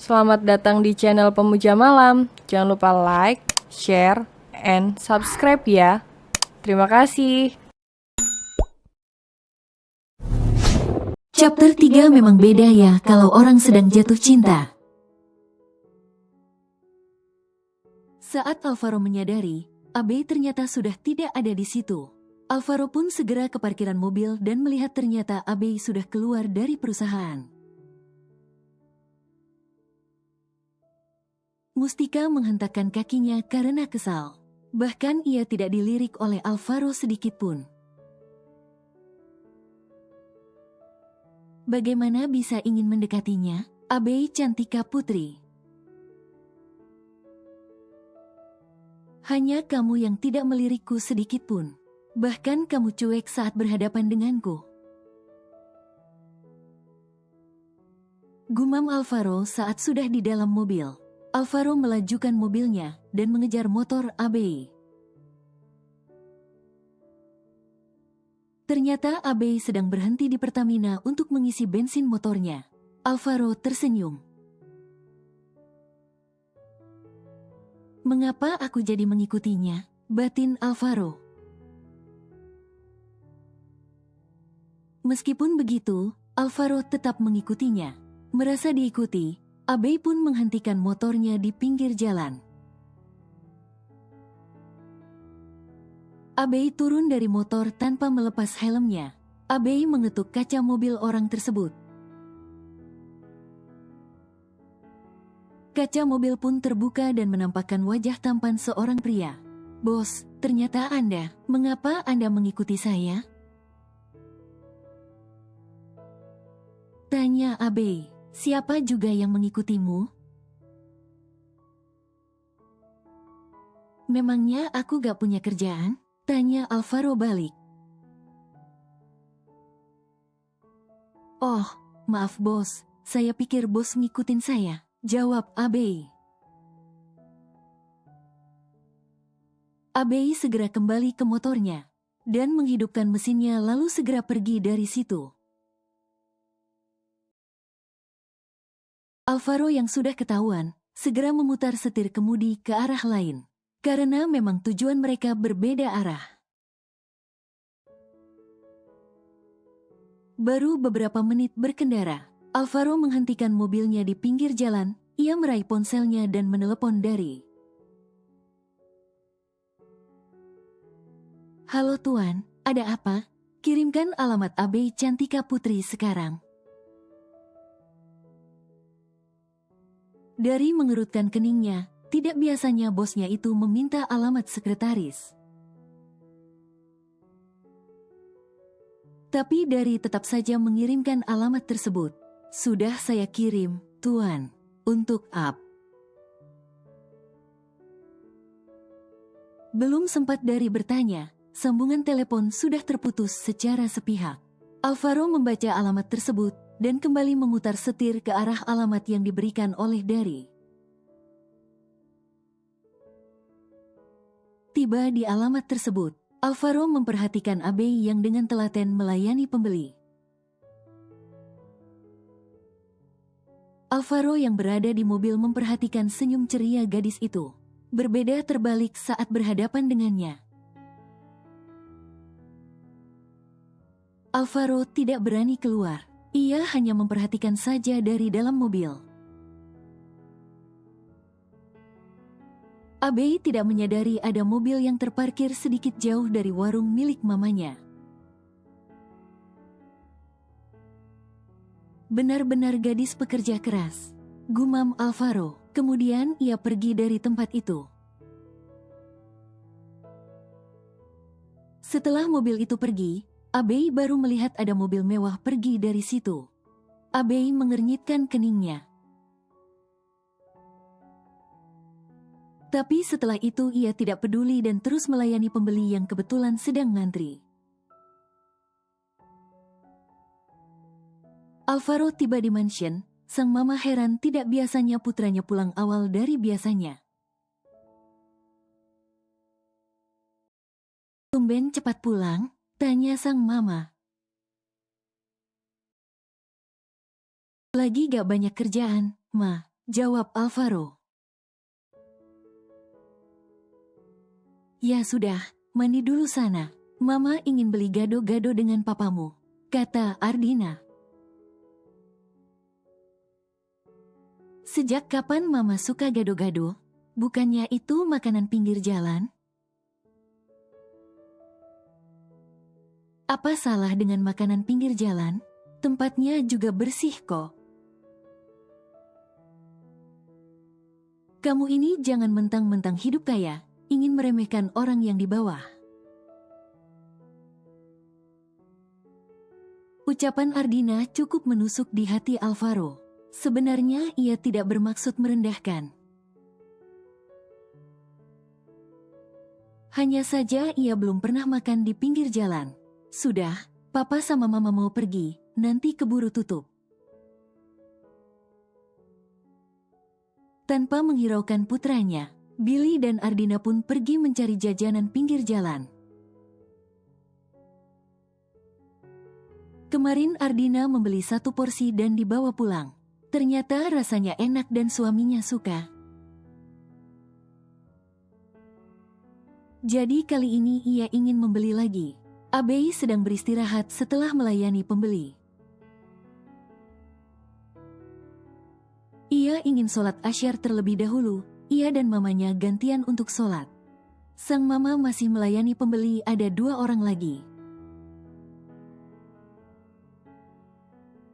Selamat datang di channel Pemuja Malam. Jangan lupa like, share, and subscribe ya. Terima kasih. Chapter 3 memang beda ya kalau orang sedang jatuh cinta. Saat Alvaro menyadari, Abe ternyata sudah tidak ada di situ. Alvaro pun segera ke parkiran mobil dan melihat ternyata Abe sudah keluar dari perusahaan. Mustika menghentakkan kakinya karena kesal. Bahkan ia tidak dilirik oleh Alvaro sedikitpun. Bagaimana bisa ingin mendekatinya? Abe Cantika Putri. Hanya kamu yang tidak melirikku sedikitpun. Bahkan kamu cuek saat berhadapan denganku. Gumam Alvaro saat sudah di dalam mobil. Alvaro melajukan mobilnya dan mengejar motor Abe. Ternyata Abe sedang berhenti di Pertamina untuk mengisi bensin motornya. Alvaro tersenyum. Mengapa aku jadi mengikutinya? Batin Alvaro. Meskipun begitu, Alvaro tetap mengikutinya. Merasa diikuti, Abe pun menghentikan motornya di pinggir jalan. Abe turun dari motor tanpa melepas helmnya. Abe mengetuk kaca mobil orang tersebut. Kaca mobil pun terbuka dan menampakkan wajah tampan seorang pria. "Bos, ternyata Anda. Mengapa Anda mengikuti saya?" Tanya Abe. "Siapa juga yang mengikutimu?" "Memangnya aku gak punya kerjaan?" Tanya Alvaro balik. "Oh, maaf bos, saya pikir bos ngikutin saya," jawab Abe. Abe segera kembali ke motornya dan menghidupkan mesinnya lalu segera pergi dari situ. Alvaro yang sudah ketahuan, segera memutar setir kemudi ke arah lain. Karena memang tujuan mereka berbeda arah. Baru beberapa menit berkendara, Alvaro menghentikan mobilnya di pinggir jalan. Ia meraih ponselnya dan menelepon dari. "Halo Tuan, ada apa? Kirimkan alamat Abe Cantika Putri sekarang." Dari mengerutkan keningnya, tidak biasanya bosnya itu meminta alamat sekretaris. Tapi dari tetap saja mengirimkan alamat tersebut. "Sudah saya kirim, Tuan. Untuk Ab." Belum sempat dari bertanya, sambungan telepon sudah terputus secara sepihak. Alvaro membaca alamat tersebut dan kembali memutar setir ke arah alamat yang diberikan oleh Dari. Tiba di alamat tersebut, Alvaro memperhatikan Abe yang dengan telaten melayani pembeli. Alvaro yang berada di mobil memperhatikan senyum ceria gadis itu. Berbeda terbalik saat berhadapan dengannya. Alvaro tidak berani keluar. Ia hanya memperhatikan saja dari dalam mobil. Abe tidak menyadari ada mobil yang terparkir sedikit jauh dari warung milik mamanya. Benar-benar gadis pekerja keras, gumam Alvaro. Kemudian ia pergi dari tempat itu. Setelah mobil itu pergi, Abe baru melihat ada mobil mewah pergi dari situ. Abe mengernyitkan keningnya. Tapi setelah itu ia tidak peduli dan terus melayani pembeli yang kebetulan sedang ngantri. Alvaro tiba di mansion, sang mama heran tidak biasanya putranya pulang awal dari biasanya. "Tumben cepat pulang?" tanya sang mama. "Lagi gak banyak kerjaan, Ma. Jawab Alvaro. Ya sudah, mandi dulu sana. Mama ingin beli gado-gado dengan papamu, kata Ardina. Sejak kapan Mama suka gado-gado? Bukannya itu makanan pinggir jalan? Apa salah dengan makanan pinggir jalan? Tempatnya juga bersih kok. Kamu ini jangan mentang-mentang hidup kaya, ingin meremehkan orang yang di bawah. Ucapan Ardina cukup menusuk di hati Alvaro. Sebenarnya ia tidak bermaksud merendahkan. Hanya saja ia belum pernah makan di pinggir jalan. Sudah, Papa sama Mama mau pergi, nanti keburu tutup. Tanpa menghiraukan putranya, Billy dan Ardina pun pergi mencari jajanan pinggir jalan. Kemarin Ardina membeli 1 porsi dan dibawa pulang. Ternyata rasanya enak dan suaminya suka. Jadi kali ini ia ingin membeli lagi. Abei sedang beristirahat setelah melayani pembeli. Ia ingin sholat asyar terlebih dahulu. Ia dan mamanya gantian untuk sholat. Sang mama masih melayani pembeli, ada 2 orang lagi.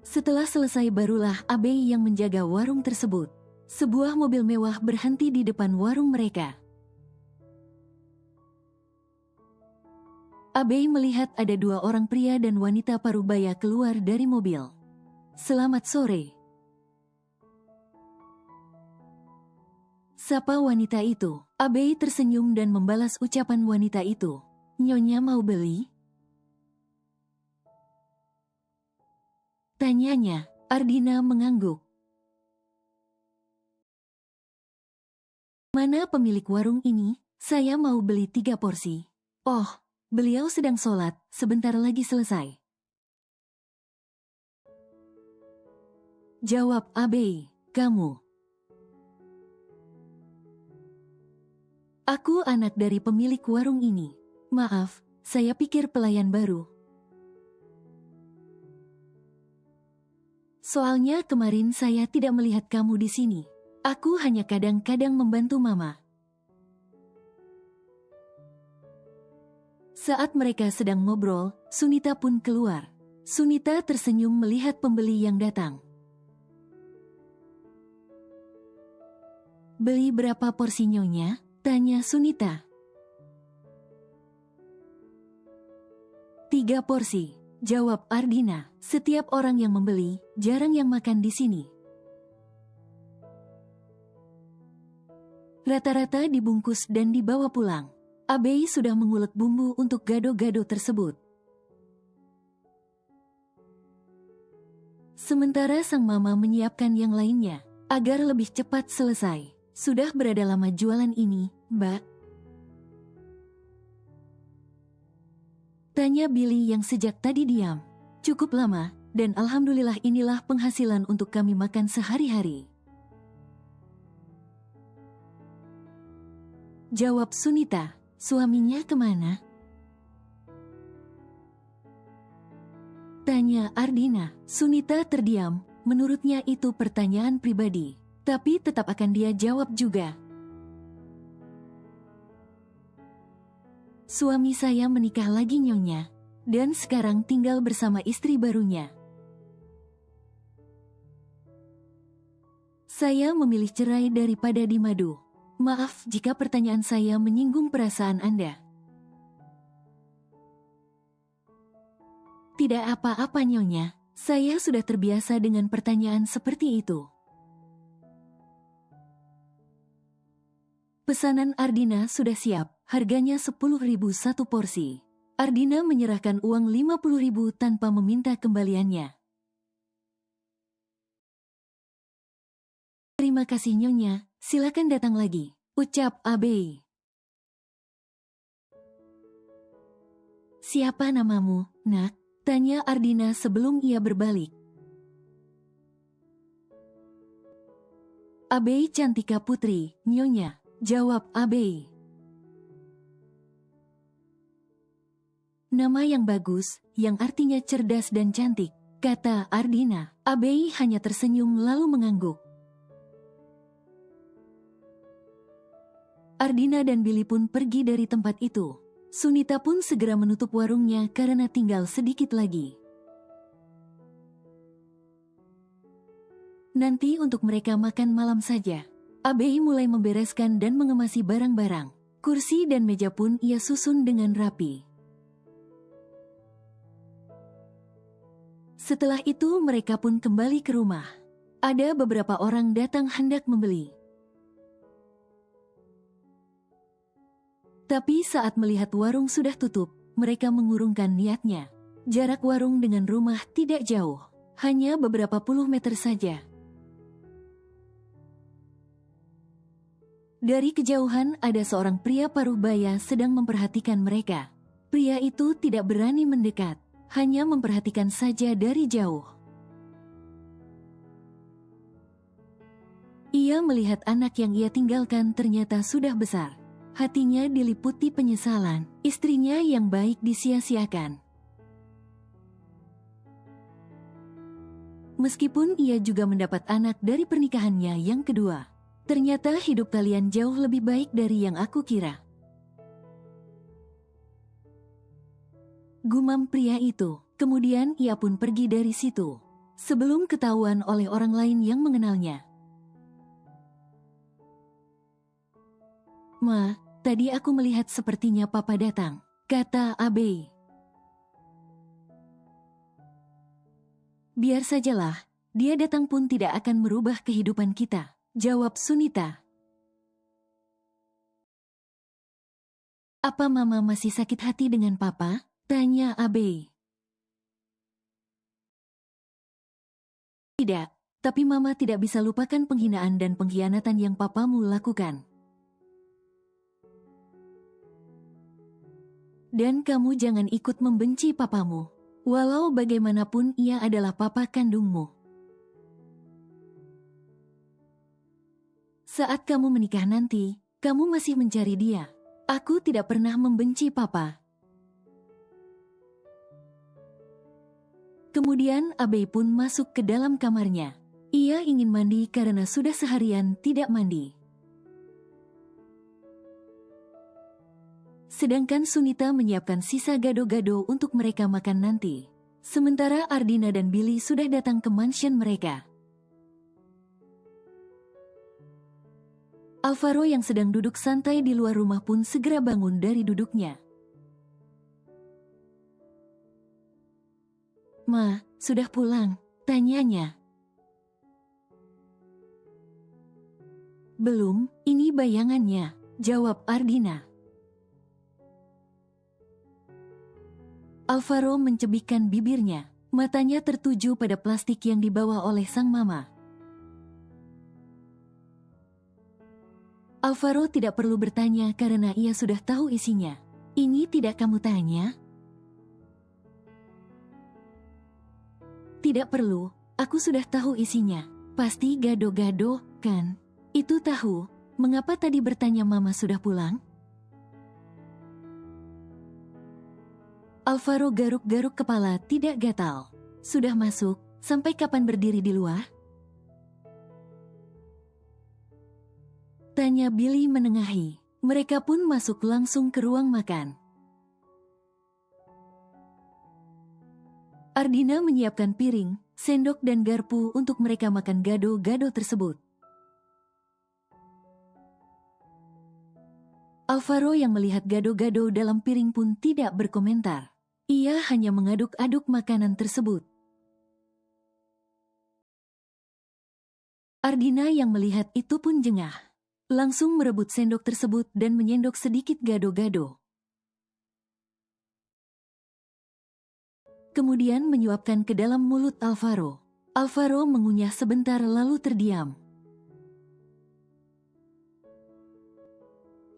Setelah selesai barulah Abei yang menjaga warung tersebut. Sebuah mobil mewah berhenti di depan warung mereka. Abei melihat ada 2 orang pria dan wanita parubaya keluar dari mobil. Selamat sore. Sapa wanita itu. Abei tersenyum dan membalas ucapan wanita itu. Nyonya mau beli? Tanyanya. Ardina mengangguk. Mana pemilik warung ini? Saya mau beli 3 porsi. Oh, beliau sedang sholat, sebentar lagi selesai. Jawab Abei. Kamu. Aku anak dari pemilik warung ini. Maaf, saya pikir pelayan baru. Soalnya kemarin saya tidak melihat kamu di sini. Aku hanya kadang-kadang membantu Mama. Saat mereka sedang ngobrol, Sunita pun keluar. Sunita tersenyum melihat pembeli yang datang. Beli berapa porsi nyonya? Tanya Sunita. 3 porsi, jawab Ardina. Setiap orang yang membeli, jarang yang makan di sini. Rata-rata dibungkus dan dibawa pulang. Abei sudah mengulek bumbu untuk gado-gado tersebut. Sementara sang mama menyiapkan yang lainnya, agar lebih cepat selesai. Sudah berada lama jualan ini, Mbak? Tanya Billy yang sejak tadi diam. Cukup lama, dan alhamdulillah inilah penghasilan untuk kami makan sehari-hari. Jawab Sunita. Suaminya kemana? Tanya Ardina. Sunita terdiam, menurutnya itu pertanyaan pribadi. Tapi tetap akan dia jawab juga. Suami saya menikah lagi nyonya, dan sekarang tinggal bersama istri barunya. Saya memilih cerai daripada dimadu. Maaf jika pertanyaan saya menyinggung perasaan Anda. Tidak apa-apa nyonya, saya sudah terbiasa dengan pertanyaan seperti itu. Pesanan Ardina sudah siap, harganya 10.000 1 porsi. Ardina menyerahkan uang 50.000 tanpa meminta kembaliannya. Terima kasih nyonya, silakan datang lagi, ucap Abei. Siapa namamu, nak? Tanya Ardina sebelum ia berbalik. Abei Cantika Putri, Nyonya, jawab Abei. Nama yang bagus, yang artinya cerdas dan cantik, kata Ardina. Abei hanya tersenyum lalu mengangguk. Ardina dan Billy pun pergi dari tempat itu. Sunita pun segera menutup warungnya karena tinggal sedikit lagi. Nanti untuk mereka makan malam saja. Abei mulai membereskan dan mengemasi barang-barang. Kursi dan meja pun ia susun dengan rapi. Setelah itu mereka pun kembali ke rumah. Ada beberapa orang datang hendak membeli. Tapi saat melihat warung sudah tutup, mereka mengurungkan niatnya. Jarak warung dengan rumah tidak jauh, hanya beberapa puluh meter saja. Dari kejauhan ada seorang pria paruh baya sedang memperhatikan mereka. Pria itu tidak berani mendekat, hanya memperhatikan saja dari jauh. Ia melihat anak yang ia tinggalkan ternyata sudah besar. Hatinya diliputi penyesalan, istrinya yang baik disia-siakan. Meskipun ia juga mendapat anak dari pernikahannya yang kedua, ternyata hidup kalian jauh lebih baik dari yang aku kira. Gumam pria itu. Kemudian ia pun pergi dari situ, sebelum ketahuan oleh orang lain yang mengenalnya. Ma, tadi aku melihat sepertinya papa datang, kata Abei. Biar sajalah, dia datang pun tidak akan merubah kehidupan kita, jawab Sunita. Apa mama masih sakit hati dengan papa? Tanya Abei. Tidak, tapi mama tidak bisa lupakan penghinaan dan pengkhianatan yang papamu lakukan. Dan kamu jangan ikut membenci papamu, walau bagaimanapun ia adalah papa kandungmu. Saat kamu menikah nanti, kamu masih mencari dia. Aku tidak pernah membenci papa. Kemudian Abei pun masuk ke dalam kamarnya. Ia ingin mandi karena sudah seharian tidak mandi. Sedangkan Sunita menyiapkan sisa gado-gado untuk mereka makan nanti. Sementara Ardina dan Billy sudah datang ke mansion mereka. Alvaro yang sedang duduk santai di luar rumah pun segera bangun dari duduknya. Ma, sudah pulang? Tanyanya. Belum, ini bayangannya, jawab Ardina. Alvaro mencebikkan bibirnya, matanya tertuju pada plastik yang dibawa oleh sang mama. Alvaro tidak perlu bertanya karena ia sudah tahu isinya. Ini tidak kamu tanya? Tidak perlu, aku sudah tahu isinya. Pasti gado-gado, kan? Itu tahu, mengapa tadi bertanya mama sudah pulang? Alvaro garuk-garuk kepala tidak gatal. Sudah masuk, sampai kapan berdiri di luar? Tanya Billy menengahi. Mereka pun masuk langsung ke ruang makan. Ardina menyiapkan piring, sendok dan garpu untuk mereka makan gado-gado tersebut. Alvaro yang melihat gado-gado dalam piring pun tidak berkomentar. Ia hanya mengaduk-aduk makanan tersebut. Ardina yang melihat itu pun jengah. Langsung merebut sendok tersebut dan menyendok sedikit gado-gado. Kemudian menyuapkan ke dalam mulut Alvaro. Alvaro mengunyah sebentar lalu terdiam.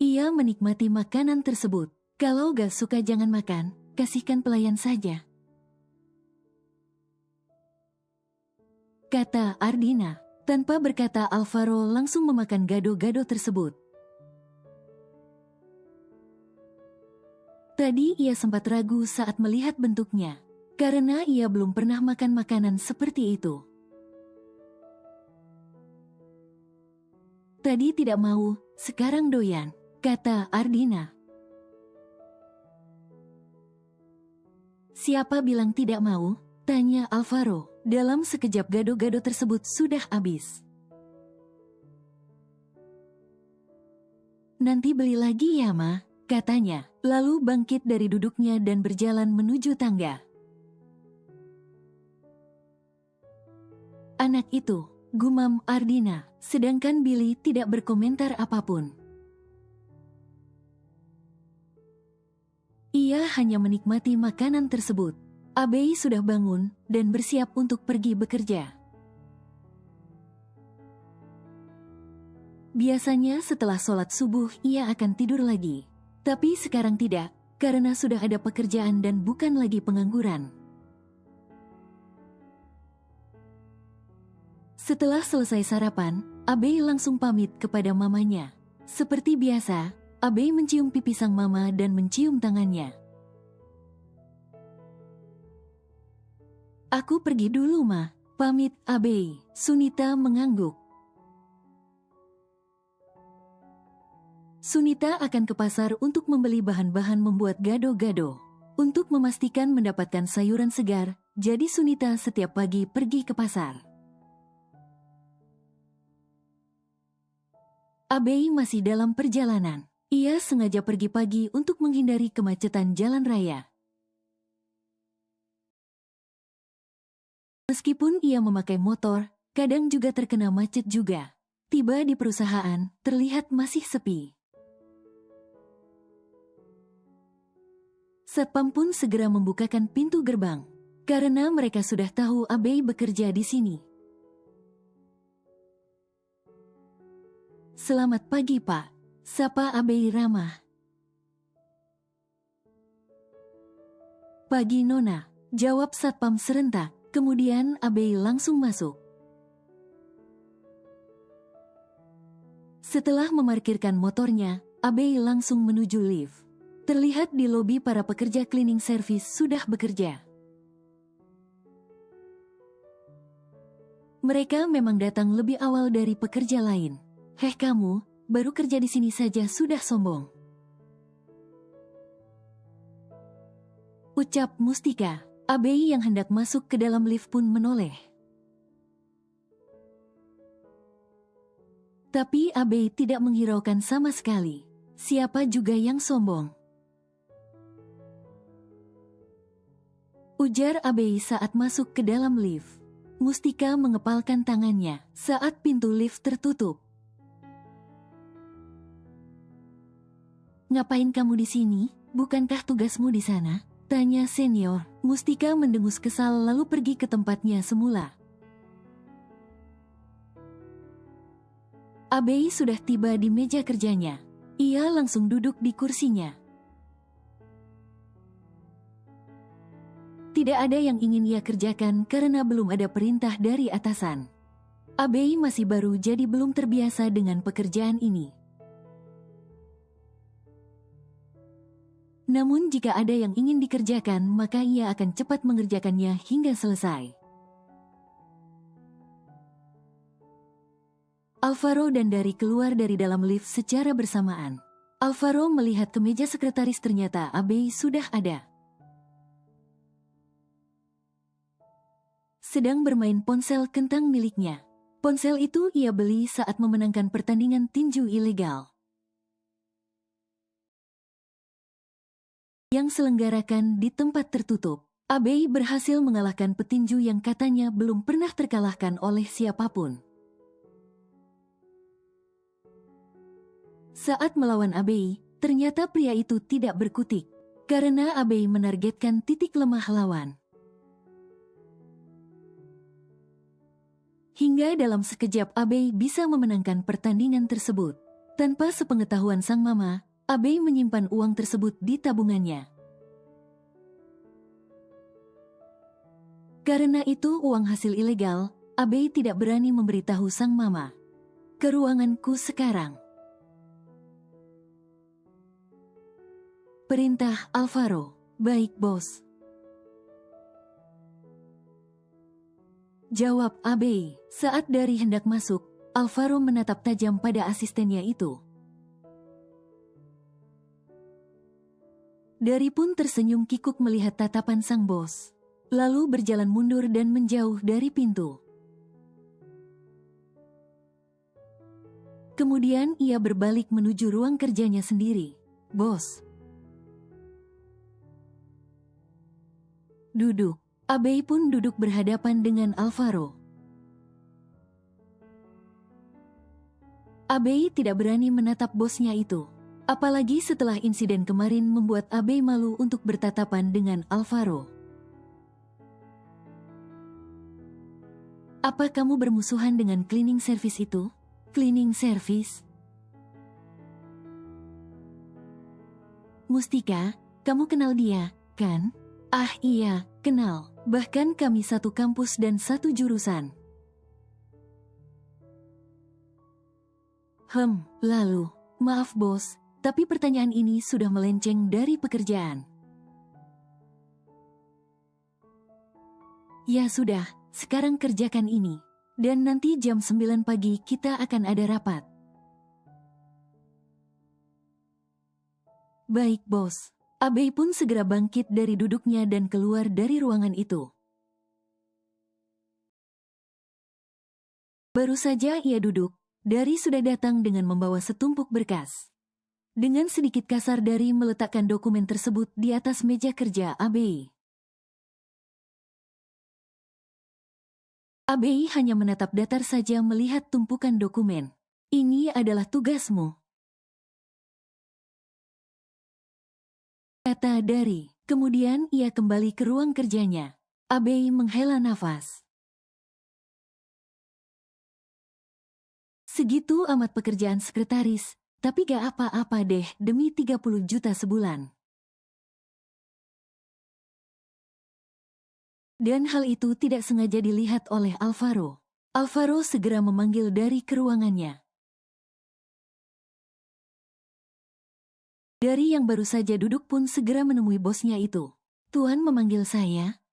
Ia menikmati makanan tersebut. Kalau gak suka jangan makan, kasihkan pelayan saja, kata Ardina. Tanpa berkata, Alvaro langsung memakan gado-gado tersebut. Tadi ia sempat ragu saat melihat bentuknya, karena ia belum pernah makan makanan seperti itu. Tadi tidak mau, sekarang doyan, kata Ardina. Siapa bilang tidak mau? Tanya Alvaro. Dalam sekejap gado-gado tersebut sudah habis. Nanti beli lagi ya, Ma, katanya. Lalu bangkit dari duduknya dan berjalan menuju tangga. Anak itu, gumam Ardina, sedangkan Billy tidak berkomentar apapun. Ia hanya menikmati makanan tersebut. Abei sudah bangun dan bersiap untuk pergi bekerja. Biasanya setelah sholat subuh ia akan tidur lagi. Tapi sekarang tidak, karena sudah ada pekerjaan dan bukan lagi pengangguran. Setelah selesai sarapan, Abei langsung pamit kepada mamanya. Seperti biasa, Abei mencium pipi sang mama dan mencium tangannya. Aku pergi dulu, Ma. Pamit, Abei. Sunita mengangguk. Sunita akan ke pasar untuk membeli bahan-bahan membuat gado-gado. Untuk memastikan mendapatkan sayuran segar, jadi Sunita setiap pagi pergi ke pasar. Abei masih dalam perjalanan. Ia sengaja pergi pagi untuk menghindari kemacetan jalan raya. Meskipun ia memakai motor, kadang juga terkena macet juga. Tiba di perusahaan, terlihat masih sepi. Satpam pun segera membukakan pintu gerbang, karena mereka sudah tahu Abei bekerja di sini. Selamat pagi, Pak. Sapa Abei ramah. Pagi, Nona. Jawab Satpam serentak. Kemudian Abei langsung masuk. Setelah memarkirkan motornya, Abei langsung menuju lift. Terlihat di lobi para pekerja cleaning service sudah bekerja. Mereka memang datang lebih awal dari pekerja lain. Heh kamu, baru kerja di sini saja sudah sombong. Ucap Mustika. Abei yang hendak masuk ke dalam lift pun menoleh. Tapi Abei tidak menghiraukan sama sekali. Siapa juga yang sombong? Ujar Abei saat masuk ke dalam lift. Mustika mengepalkan tangannya saat pintu lift tertutup. Ngapain kamu di sini? Bukankah tugasmu di sana? Tanya senior. Mustika mendengus kesal lalu pergi ke tempatnya semula. Abei sudah tiba di meja kerjanya. Ia langsung duduk di kursinya. Tidak ada yang ingin ia kerjakan karena belum ada perintah dari atasan. Abei masih baru jadi belum terbiasa dengan pekerjaan ini. Namun jika ada yang ingin dikerjakan, maka ia akan cepat mengerjakannya hingga selesai. Alvaro dan Dari keluar dari dalam lift secara bersamaan. Alvaro melihat ke meja sekretaris, ternyata Abei sudah ada. Sedang bermain ponsel kentang miliknya. Ponsel itu ia beli saat memenangkan pertandingan tinju ilegal yang selenggarakan di tempat tertutup. Abei berhasil mengalahkan petinju yang katanya belum pernah terkalahkan oleh siapapun. Saat melawan Abei, ternyata pria itu tidak berkutik, karena Abei menargetkan titik lemah lawan. Hingga dalam sekejap Abei bisa memenangkan pertandingan tersebut. Tanpa sepengetahuan sang mama, Abei menyimpan uang tersebut di tabungannya. Karena itu uang hasil ilegal, Abe tidak berani memberitahu sang mama. Ke ruanganku sekarang. Perintah Alvaro. Baik, bos. Jawab Abe. Saat Dari hendak masuk, Alvaro menatap tajam pada asistennya itu. Dari pun tersenyum kikuk melihat tatapan sang bos. Lalu berjalan mundur dan menjauh dari pintu. Kemudian ia berbalik menuju ruang kerjanya sendiri. Bos. Duduk. Abe pun duduk berhadapan dengan Alvaro. Abe tidak berani menatap bosnya itu. Apalagi setelah insiden kemarin membuat Abe malu untuk bertatapan dengan Alvaro. Apa kamu bermusuhan dengan cleaning service itu? Cleaning service? Mustika, kamu kenal dia, kan? Ah iya, kenal. Bahkan kami satu kampus dan satu jurusan. Lalu, maaf bos, tapi pertanyaan ini sudah melenceng dari pekerjaan. Ya sudah, sekarang kerjakan ini. Dan nanti jam 9 pagi kita akan ada rapat. Baik bos. Abe pun segera bangkit dari duduknya dan keluar dari ruangan itu. Baru saja ia duduk, Dari sudah datang dengan membawa setumpuk berkas. Dengan sedikit kasar Dari meletakkan dokumen tersebut di atas meja kerja Abe. Abe hanya menatap datar saja melihat tumpukan dokumen. Ini adalah tugasmu, kata Dari. Kemudian ia kembali ke ruang kerjanya. Abe menghela nafas. Segitu amat pekerjaan sekretaris, tapi gak apa-apa deh demi 30 juta sebulan. Dan hal itu tidak sengaja dilihat oleh Alvaro. Alvaro segera memanggil Dari ke ruangannya. Dari yang baru saja duduk pun segera menemui bosnya itu. Tuan memanggil saya?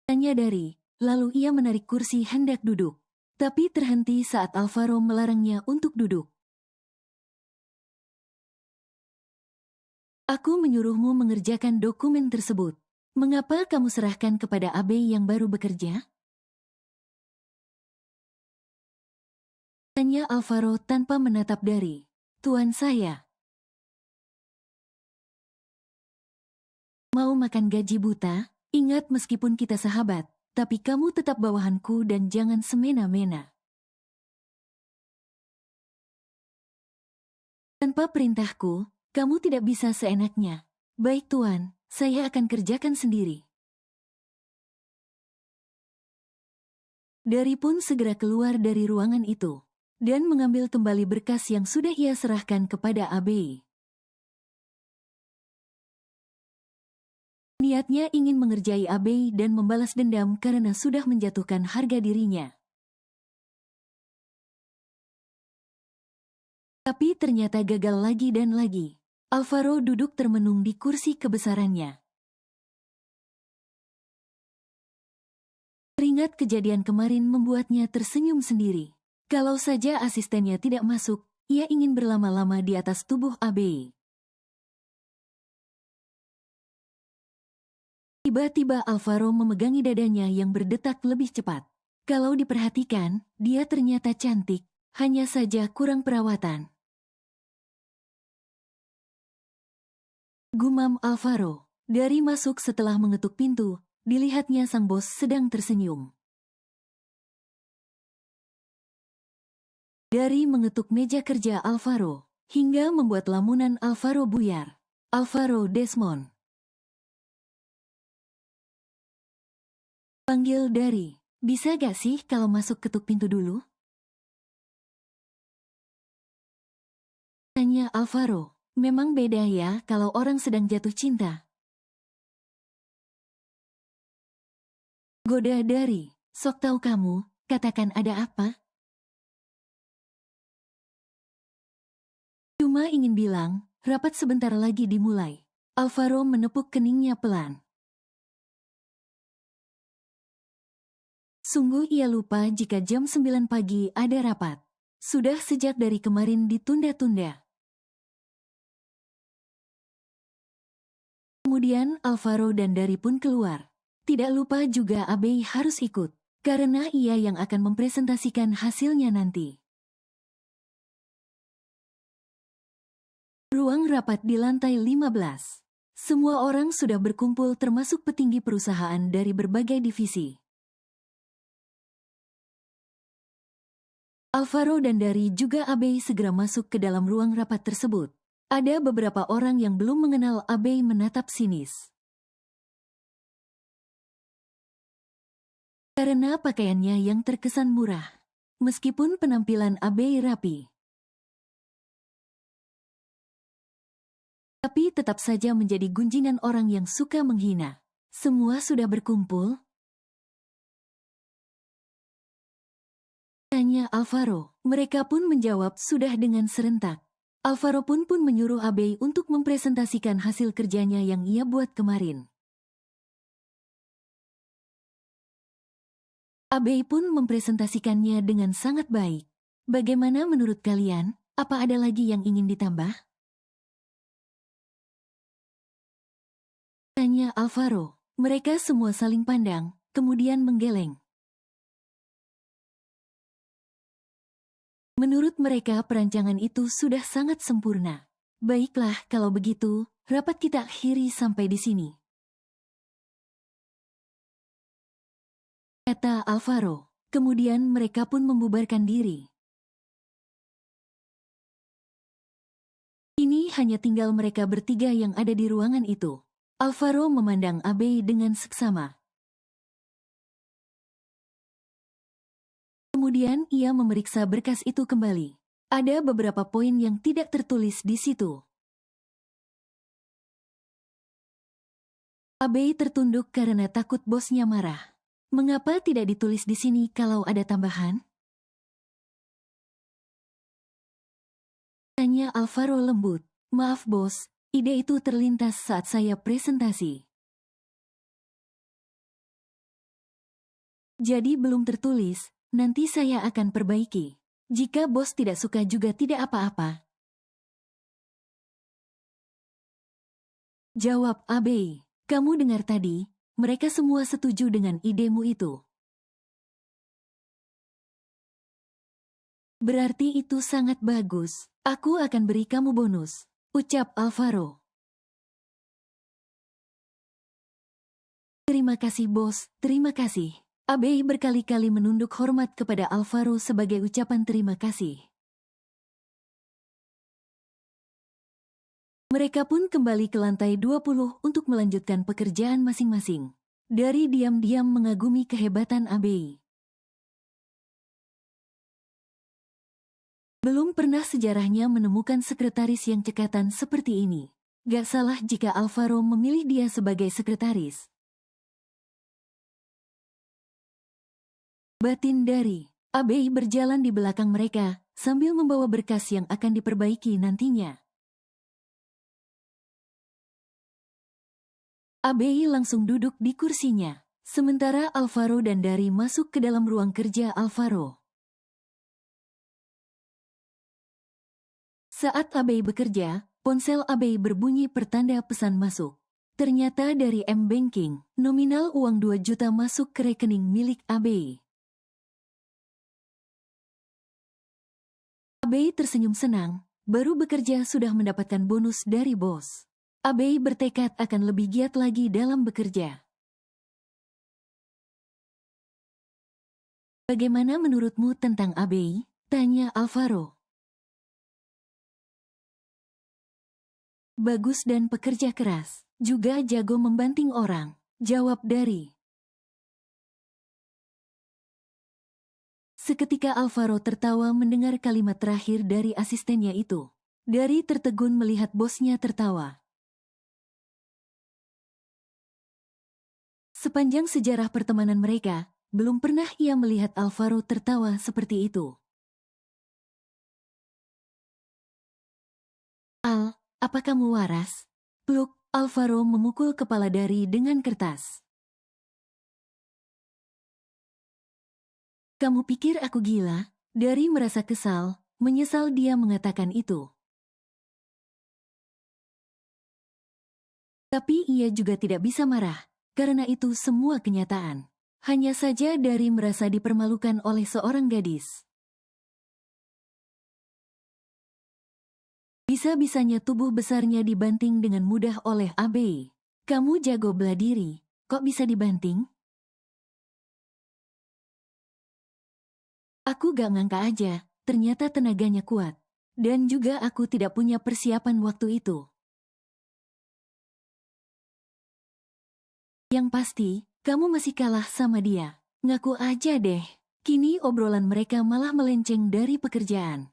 Tanya Dari, lalu ia menarik kursi hendak duduk. Tapi terhenti saat Alvaro melarangnya untuk duduk. Aku menyuruhmu mengerjakan dokumen tersebut. Mengapa kamu serahkan kepada Abe yang baru bekerja? Tanya Alvaro tanpa menatap Dari. Tuan saya. Mau makan gaji buta? Ingat meskipun kita sahabat, tapi kamu tetap bawahanku dan jangan semena-mena. Tanpa perintahku, kamu tidak bisa seenaknya. Baik tuan, saya akan kerjakan sendiri. Dari pun segera keluar dari ruangan itu dan mengambil kembali berkas yang sudah ia serahkan kepada Abe. Niatnya ingin mengerjai Abe dan membalas dendam karena sudah menjatuhkan harga dirinya. Tapi ternyata gagal lagi dan lagi. Alvaro duduk termenung di kursi kebesarannya. Teringat kejadian kemarin membuatnya tersenyum sendiri. Kalau saja asistennya tidak masuk, ia ingin berlama-lama di atas tubuh Abe. Tiba-tiba Alvaro memegangi dadanya yang berdetak lebih cepat. Kalau diperhatikan, dia ternyata cantik, hanya saja kurang perawatan. Gumam Alvaro. Dari masuk setelah mengetuk pintu, dilihatnya sang bos sedang tersenyum. Dari mengetuk meja kerja Alvaro, hingga membuat lamunan Alvaro buyar. Alvaro Desmond. Panggil Dari. Bisa gak sih kalau masuk ketuk pintu dulu? Tanya Alvaro. Memang beda ya kalau orang sedang jatuh cinta. Goda Dari, sok tahu kamu, katakan ada apa? Cuma ingin bilang, rapat sebentar lagi dimulai. Alvaro menepuk keningnya pelan. Sungguh ia lupa jika jam 9 pagi ada rapat. Sudah sejak dari kemarin ditunda-tunda. Kemudian Alvaro dan Dari pun keluar. Tidak lupa juga Abe harus ikut, karena ia yang akan mempresentasikan hasilnya nanti. Ruang rapat di lantai 15. Semua orang sudah berkumpul termasuk petinggi perusahaan dari berbagai divisi. Alvaro dan Dari juga Abe segera masuk ke dalam ruang rapat tersebut. Ada beberapa orang yang belum mengenal Abe menatap sinis. Karena pakaiannya yang terkesan murah. Meskipun penampilan Abe rapi. Tapi tetap saja menjadi gunjingan orang yang suka menghina. Semua sudah berkumpul? Tanya Alvaro. Mereka pun menjawab sudah dengan serentak. Alvaro pun menyuruh Abe untuk mempresentasikan hasil kerjanya yang ia buat kemarin. Abe pun mempresentasikannya dengan sangat baik. Bagaimana menurut kalian? Apa ada lagi yang ingin ditambah? Tanya Alvaro. Mereka semua saling pandang, kemudian menggeleng. Menurut mereka perancangan itu sudah sangat sempurna. Baiklah kalau begitu, rapat kita akhiri sampai di sini. Kata Alvaro. Kemudian mereka pun membubarkan diri. Ini hanya tinggal mereka bertiga yang ada di ruangan itu. Alvaro memandang Abe dengan seksama. Kemudian ia memeriksa berkas itu kembali. Ada beberapa poin yang tidak tertulis di situ. Abe tertunduk karena takut bosnya marah. Mengapa tidak ditulis di sini kalau ada tambahan? Tanya Alvaro lembut. Maaf bos, ide itu terlintas saat saya presentasi. Jadi belum tertulis. Nanti saya akan perbaiki. Jika bos tidak suka juga tidak apa-apa. Jawab Abe. Kamu dengar tadi, mereka semua setuju dengan idemu itu. Berarti itu sangat bagus. Aku akan beri kamu bonus. Ucap Alvaro. Terima kasih bos, terima kasih. Abe berkali-kali menunduk hormat kepada Alvaro sebagai ucapan terima kasih. Mereka pun kembali ke lantai 20 untuk melanjutkan pekerjaan masing-masing. Dari diam-diam mengagumi kehebatan Abe. Belum pernah sejarahnya menemukan sekretaris yang cekatan seperti ini. Gak salah jika Alvaro memilih dia sebagai sekretaris. Batin Dari. Abe berjalan di belakang mereka, sambil membawa berkas yang akan diperbaiki nantinya. Abe langsung duduk di kursinya, sementara Alvaro dan Dari masuk ke dalam ruang kerja Alvaro. Saat Abe bekerja, ponsel Abe berbunyi pertanda pesan masuk. Ternyata dari M-Banking, nominal uang 2 juta masuk ke rekening milik Abe. Abe tersenyum senang, baru bekerja sudah mendapatkan bonus dari bos. Abe bertekad akan lebih giat lagi dalam bekerja. Bagaimana menurutmu tentang Abe? Tanya Alvaro. Bagus dan pekerja keras, juga jago membanting orang, jawab Dari. Seketika Alvaro tertawa mendengar kalimat terakhir dari asistennya itu. Dari tertegun melihat bosnya tertawa. Sepanjang sejarah pertemanan mereka, belum pernah ia melihat Alvaro tertawa seperti itu. Al, apa kamu waras? Pluk, Alvaro memukul kepala Dari dengan kertas. Kamu pikir aku gila? Dari merasa kesal, menyesal dia mengatakan itu. Tapi ia juga tidak bisa marah, karena itu semua kenyataan. Hanya saja Dari merasa dipermalukan oleh seorang gadis. Bisa-bisanya tubuh besarnya dibanting dengan mudah oleh Abe. Kamu jago bela diri, kok bisa dibanting? Aku gak ngangka aja, ternyata tenaganya kuat. Dan juga aku tidak punya persiapan waktu itu. Yang pasti, kamu masih kalah sama dia. Ngaku aja deh. Kini obrolan mereka malah melenceng dari pekerjaan.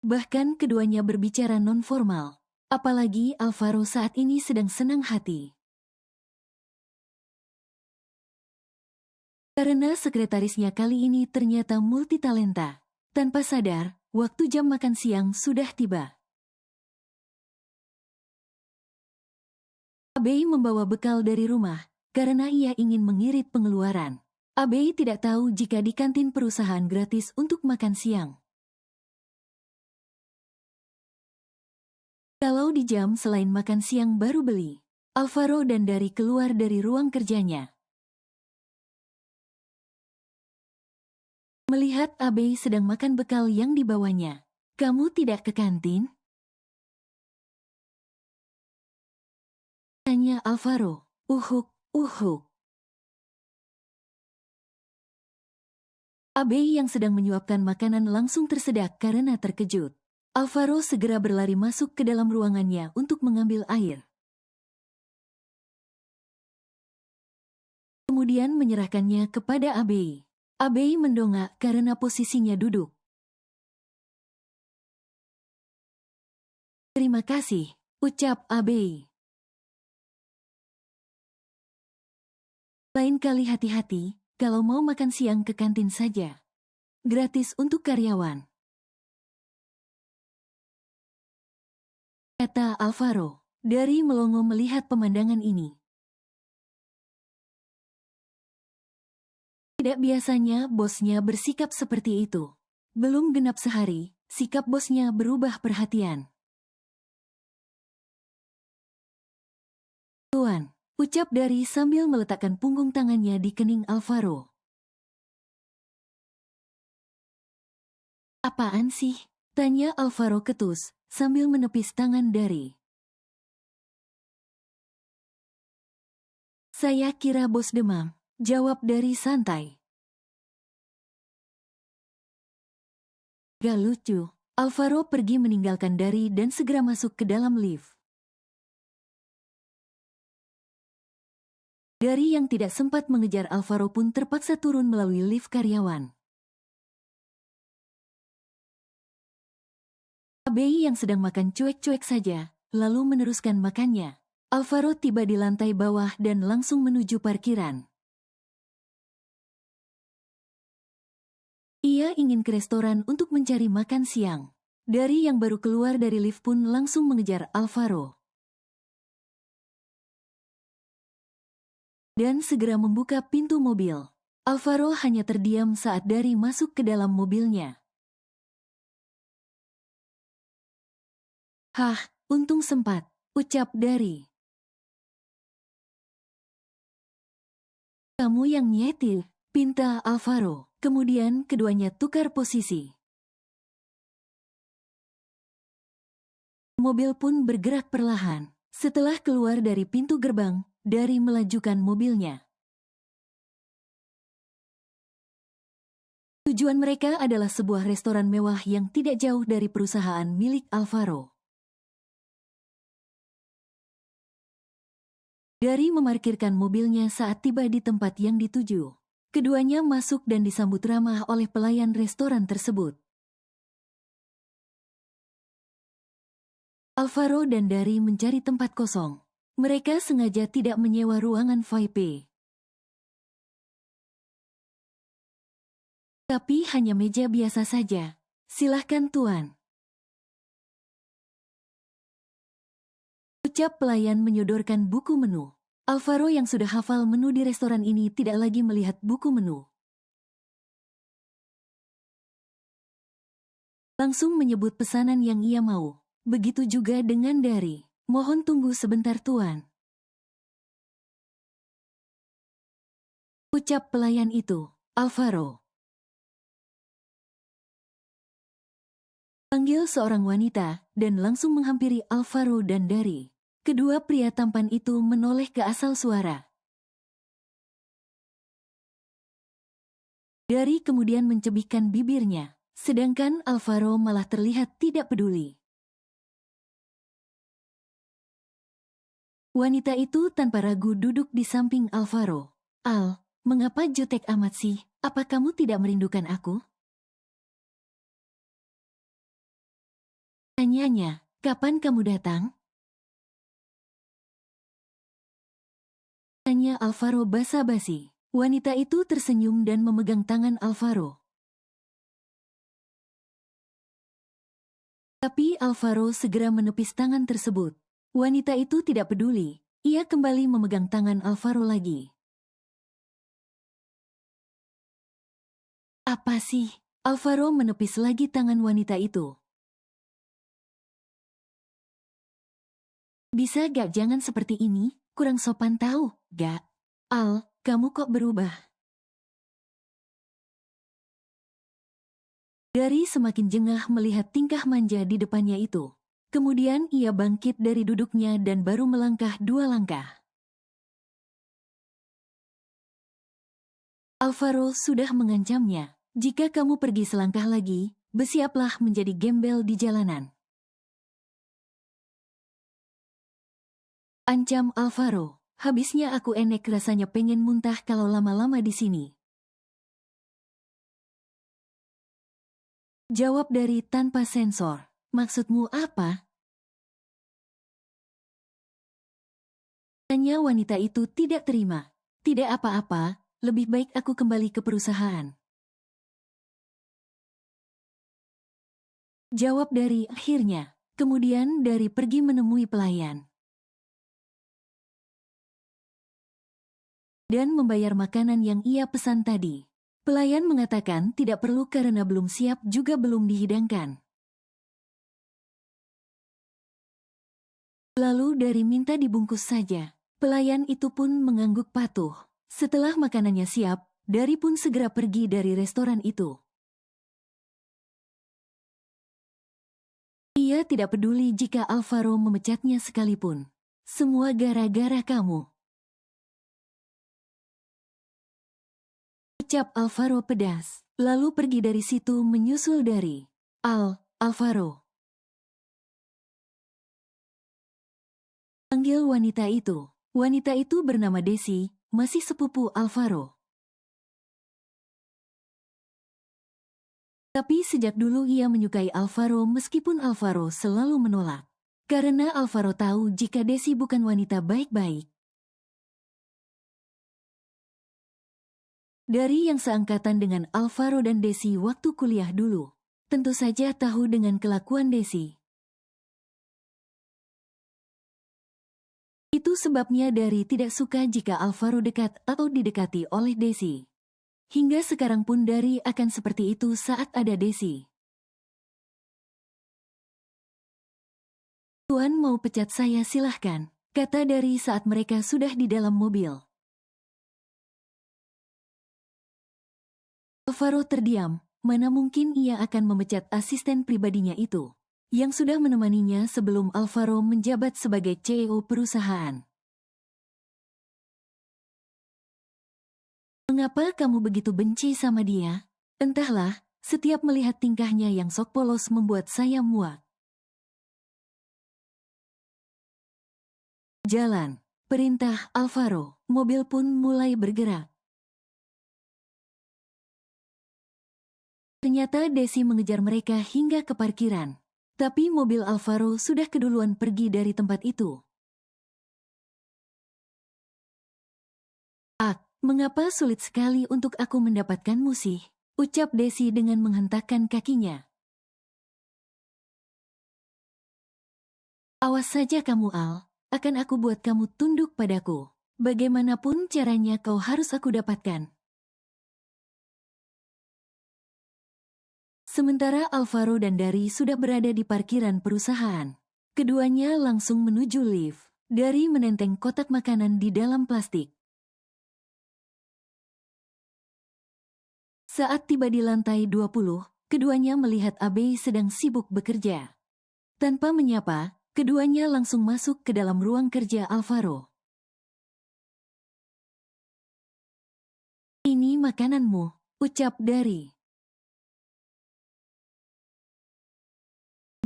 Bahkan keduanya berbicara non-formal. Apalagi Alvaro saat ini sedang senang hati. Karena sekretarisnya kali ini ternyata multitalenta. Tanpa sadar, waktu jam makan siang sudah tiba. Abei membawa bekal dari rumah, karena ia ingin mengirit pengeluaran. Abei tidak tahu jika di kantin perusahaan gratis untuk makan siang. Kalau di jam selain makan siang baru beli, Alvaro dan Dari keluar dari ruang kerjanya. Melihat Abei sedang makan bekal yang dibawanya. Kamu tidak ke kantin? Tanya Alvaro. Uhuk, uhuk. Abei yang sedang menyuapkan makanan langsung tersedak karena terkejut. Alvaro segera berlari masuk ke dalam ruangannya untuk mengambil air. Kemudian menyerahkannya kepada Abei. Abei mendongak karena posisinya duduk. Terima kasih, ucap Abei. Lain kali hati-hati, kalau mau makan siang ke kantin saja. Gratis untuk karyawan. Kata Alvaro. Dari melongo melihat pemandangan ini. Tidak biasanya bosnya bersikap seperti itu. Belum genap sehari, sikap bosnya berubah perhatian. Tuan, ucap Dari sambil meletakkan punggung tangannya di kening Alvaro. Apaan sih? Tanya Alvaro ketus, sambil menepis tangan Dari. Saya kira bos demam, jawab Dari santai. Gak lucu. Alvaro pergi meninggalkan Dari dan segera masuk ke dalam lift. Dari yang tidak sempat mengejar Alvaro pun terpaksa turun melalui lift karyawan. Abei yang sedang makan cuek-cuek saja, lalu meneruskan makannya. Alvaro tiba di lantai bawah dan langsung menuju parkiran. Ia ingin ke restoran untuk mencari makan siang. Dari yang baru keluar dari lift pun langsung mengejar Alvaro. Dan segera membuka pintu mobil. Alvaro hanya terdiam saat Dari masuk ke dalam mobilnya. Hah, untung sempat, ucap Dari. Kamu yang nyetir, pinta Alvaro. Kemudian keduanya tukar posisi. Mobil pun bergerak perlahan. Setelah keluar dari pintu gerbang, Dari melajukan mobilnya. Tujuan mereka adalah sebuah restoran mewah yang tidak jauh dari perusahaan milik Alvaro. Dari memarkirkan mobilnya saat tiba di tempat yang dituju. Keduanya masuk dan disambut ramah oleh pelayan restoran tersebut. Alvaro dan Dari mencari tempat kosong. Mereka sengaja tidak menyewa ruangan VIP. Tapi hanya meja biasa saja. Silahkan Tuan. Ucap pelayan menyodorkan buku menu. Alvaro yang sudah hafal menu di restoran ini tidak lagi melihat buku menu. Langsung menyebut pesanan yang ia mau. Begitu juga dengan Dari. Mohon tunggu sebentar Tuan. Ucap pelayan itu. Alvaro panggil seorang wanita dan langsung menghampiri Alvaro dan Dari. Kedua pria tampan itu menoleh ke asal suara. Dari kemudian mencebihkan bibirnya, sedangkan Alvaro malah terlihat tidak peduli. Wanita itu tanpa ragu duduk di samping Alvaro. Al, mengapa jutek amat sih? Apa kamu tidak merindukan aku? Tanyanya, kapan kamu datang? Tanya Alvaro basa-basi. Wanita itu tersenyum dan memegang tangan Alvaro. Tapi Alvaro segera menepis tangan tersebut. Wanita itu tidak peduli. Ia kembali memegang tangan Alvaro lagi. Apa sih? Alvaro menepis lagi tangan wanita itu. Bisa gak jangan seperti ini? Kurang sopan tahu, gak? Al, kamu kok berubah? Dari semakin jengah melihat tingkah manja di depannya itu. Kemudian ia bangkit dari duduknya dan baru melangkah 2 langkah. Alvaro sudah mengancamnya. Jika kamu pergi selangkah lagi, bersiaplah menjadi gembel di jalanan. Ancam Alvaro. Habisnya aku enek rasanya pengen muntah kalau lama-lama di sini. Jawab Dari tanpa sensor. Maksudmu apa? Tanya wanita itu tidak terima. Tidak apa-apa, lebih baik aku kembali ke perusahaan. Jawab Dari akhirnya. Kemudian Dari pergi menemui pelayan. Dan membayar makanan yang ia pesan tadi. Pelayan mengatakan tidak perlu karena belum siap juga belum dihidangkan. Lalu Dari minta dibungkus saja. Pelayan itu pun mengangguk patuh. Setelah makanannya siap, Dari pun segera pergi dari restoran itu. Ia tidak peduli jika Alvaro memecatnya sekalipun. Semua gara-gara kamu. Ucap Alvaro pedas, lalu pergi dari situ menyusul Dari. Alvaro. Panggil wanita itu. Wanita itu bernama Desi, masih sepupu Alvaro. Tapi sejak dulu ia menyukai Alvaro meskipun Alvaro selalu menolak. Karena Alvaro tahu jika Desi bukan wanita baik-baik. Dari yang seangkatan dengan Alvaro dan Desi waktu kuliah dulu, tentu saja tahu dengan kelakuan Desi. Itu sebabnya Dari tidak suka jika Alvaro dekat atau didekati oleh Desi. Hingga sekarang pun Dari akan seperti itu saat ada Desi. Tuan mau pecat saya silahkan, kata Dari saat mereka sudah di dalam mobil. Alvaro terdiam, mana mungkin ia akan memecat asisten pribadinya itu, yang sudah menemaninya sebelum Alvaro menjabat sebagai CEO perusahaan. Mengapa kamu begitu benci sama dia? Entahlah, setiap melihat tingkahnya yang sok polos membuat saya muak. Jalan, perintah Alvaro, mobil pun mulai bergerak. Ternyata Desi mengejar mereka hingga ke parkiran. Tapi mobil Alvaro sudah keduluan pergi dari tempat itu. Mengapa sulit sekali untuk aku mendapatkanmu sih? Ucap Desi dengan menghentakkan kakinya. Awas saja kamu Al, akan aku buat kamu tunduk padaku. Bagaimanapun caranya kau harus aku dapatkan. Sementara Alvaro dan Dari sudah berada di parkiran perusahaan. Keduanya langsung menuju lift. Dari menenteng kotak makanan di dalam plastik. Saat tiba di lantai 20, keduanya melihat Abe sedang sibuk bekerja. Tanpa menyapa, keduanya langsung masuk ke dalam ruang kerja Alvaro. Ini makananmu, ucap Dari.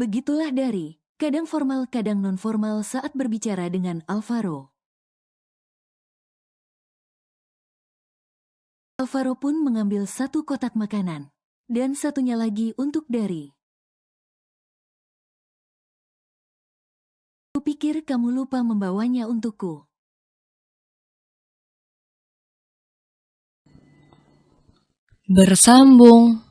Begitulah Dari, kadang formal kadang non-formal saat berbicara dengan Alvaro. Alvaro pun mengambil satu kotak makanan, dan satunya lagi untuk Dari. Kupikir kamu lupa membawanya untukku. Bersambung.